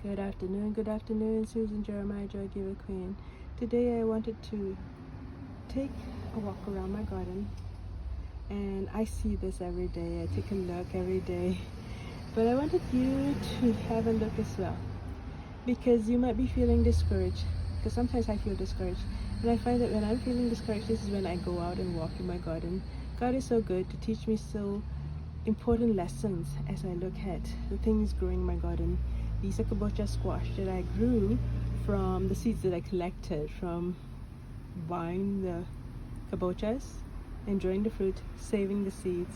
Good afternoon, Susan Jeremiah Joy Giver Queen. Today I wanted to take a walk around my garden, and I see this every day. I take a look every day, but I wanted you to have a look as well, because you might be feeling discouraged, because sometimes I feel discouraged, and I find that when I'm feeling discouraged, this is when I go out and walk in my garden. God is so good to teach me so important lessons as I look at the things growing in my garden. These are kabocha squash that I grew from the seeds that I collected from buying the kabochas, enjoying the fruit, saving the seeds,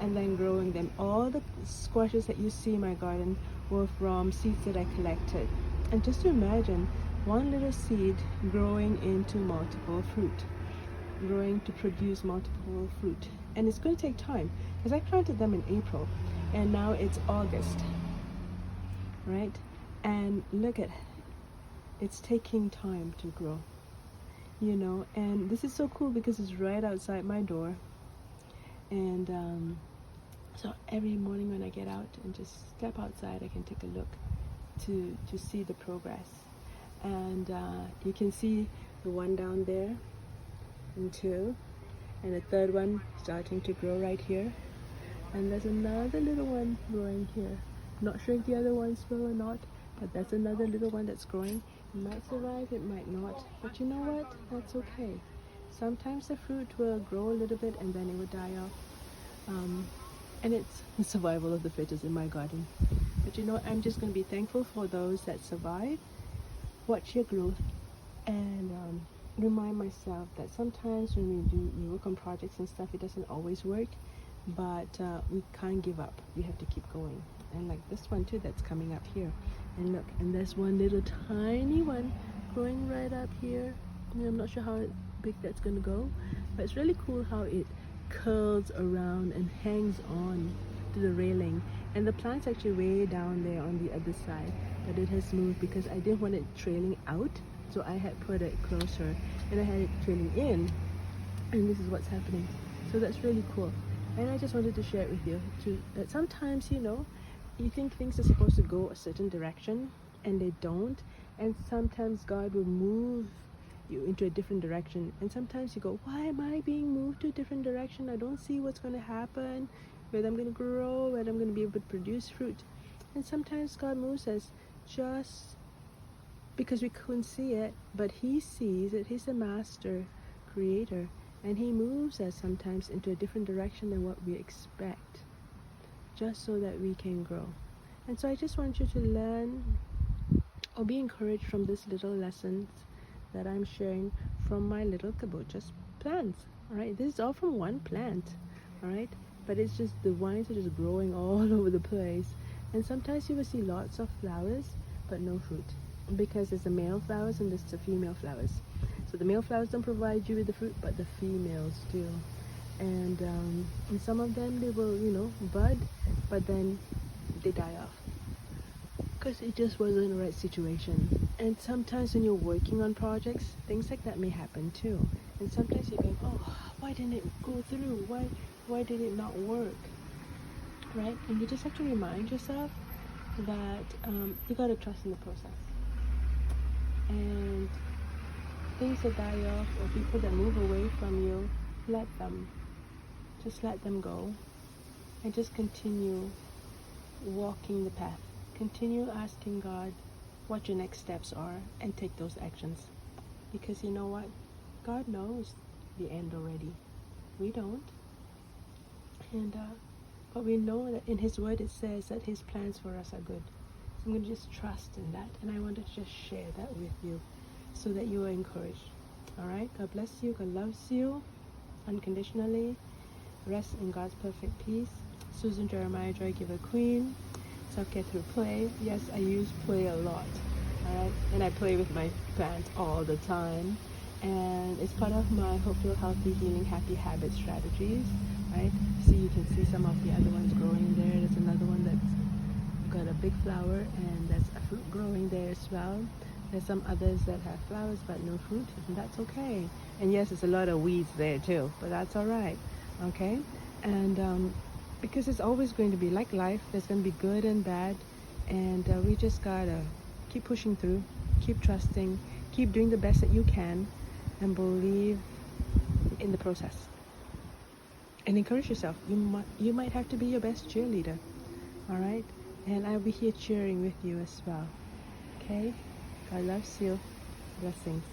and then growing them. All the squashes that you see in my garden were from seeds that I collected. And just to imagine one little seed growing into multiple fruit, growing to produce multiple fruit. And it's going to take time, because I planted them in April and now it's August, right? And look at, it's taking time to grow, and this is so cool because it's right outside my door. And so every morning when I get out and just step outside, I can take a look to see the progress. And you can see the one down there, and two, and the third one starting to grow right here, and there's another little one growing here. Not sure if the other ones will or not, but that's another little one that's growing. It might survive, it might not, but you know what, that's okay. Sometimes the fruit will grow a little bit and then it will die off, and it's the survival of the fittest in my garden. But I'm just going to be thankful for those that survive, watch your growth, and remind myself that sometimes when we work on projects and stuff, it doesn't always work, but we can't give up. We have to keep going. And like this one too, that's coming up here, and look, and there's one little tiny one growing right up here. I'm not sure how big that's going to go, but it's really cool how it curls around and hangs on to the railing. And the plant's actually way down there on the other side, but it has moved because I didn't want it trailing out, so I had put it closer, and I had it trailing in, and this is what's happening. So that's really cool, and I just wanted to share it with you too, that sometimes you think things are supposed to go a certain direction and they don't, and sometimes God will move you into a different direction, and sometimes you go, why am I being moved to a different direction? I don't see what's going to happen, whether I'm going to grow, whether I'm going to be able to produce fruit. And sometimes God moves us just because we couldn't see it, but He sees it. He's the master creator, and He moves us sometimes into a different direction than what we expect, just so that we can grow. And so I just want you to learn or be encouraged from this little lessons that I'm sharing from my little kabocha plants. All right, this is all from one plant, all right, but it's just the vines are just growing all over the place. And sometimes you will see lots of flowers but no fruit, because there's the male flowers and there's the female flowers. So the male flowers don't provide you with the fruit, but the females do. And some of them, they will bud, but then they die off because it just wasn't the right situation. And sometimes when you're working on projects, things like that may happen too. And sometimes you go, oh, why didn't it go through? Why did it not work? Right? And you just have to remind yourself that you got to trust in the process. And things that die off, or people that move away from you, let them. Just let them go, and just continue walking the path. Continue asking God what your next steps are, and take those actions. Because you know what? God knows the end already. We don't. And but we know that in His Word it says that His plans for us are good. So I'm going to just trust in that, and I want to just share that with you so that you are encouraged. All right? God bless you. God loves you unconditionally. Rest in God's perfect peace. Susan Jeremiah Joy Giver Queen. Self-care through play. Yes, I use play a lot. Alright? And I play with my plants all the time. And it's part of my Hopeful, Healthy, Healing, Happy Habit strategies. Right? See, you can see some of the other ones growing there. There's another one that's got a big flower, and there's a fruit growing there as well. There's some others that have flowers but no fruit, and that's okay. And yes, there's a lot of weeds there too, but that's alright. Okay? And because it's always going to be like life, there's going to be good and bad, and we just gotta keep pushing through, keep trusting, keep doing the best that you can, and believe in the process. And encourage yourself. You might have to be your best cheerleader. All right? And I'll be here cheering with you as well. Okay? God loves you. Blessings.